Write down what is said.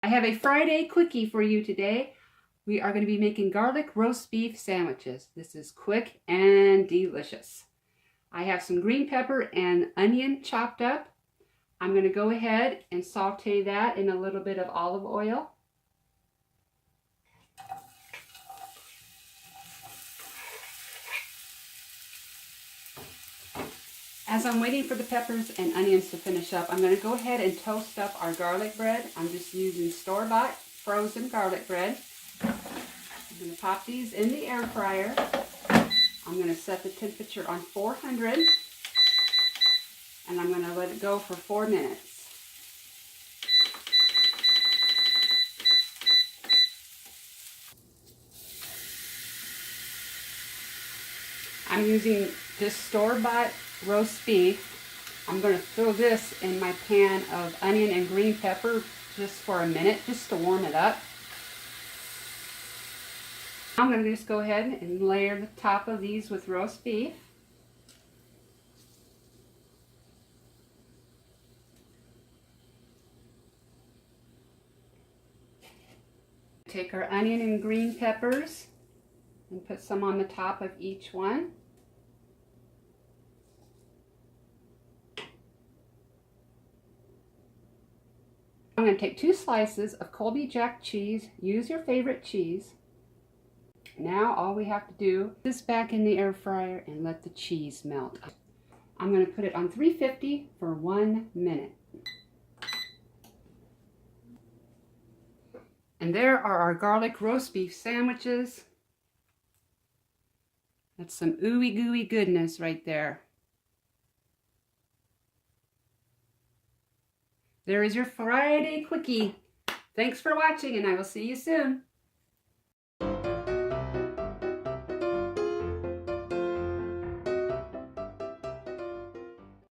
I have a Friday quickie for you today. We are going to be making garlic roast beef sandwiches. This is quick and delicious. I have some green pepper and onion chopped up. I'm going to go ahead and saute that in a little bit of olive oil. As I'm waiting for the peppers and onions to finish up, I'm going to go ahead and toast up our garlic bread. I'm just using store-bought frozen garlic bread. I'm going to pop these in the air fryer. I'm going to set the temperature on 400 and I'm going to let it go for 4 minutes. I'm using this store-bought roast beef. I'm going to throw this in my pan of onion and green pepper just for a minute, just to warm it up. I'm going to just go ahead and layer the top of these with roast beef. Take our onion and green peppers and put some on the top of each one. I'm going to take 2 slices of Colby Jack cheese. Use your favorite cheese. Now all we have to do is this back in the air fryer and let the cheese melt. I'm going to put it on 350 for 1 minute. And there are our garlic roast beef sandwiches. That's some ooey gooey goodness right there. There is your Friday quickie. Thanks for watching, and I will see you soon.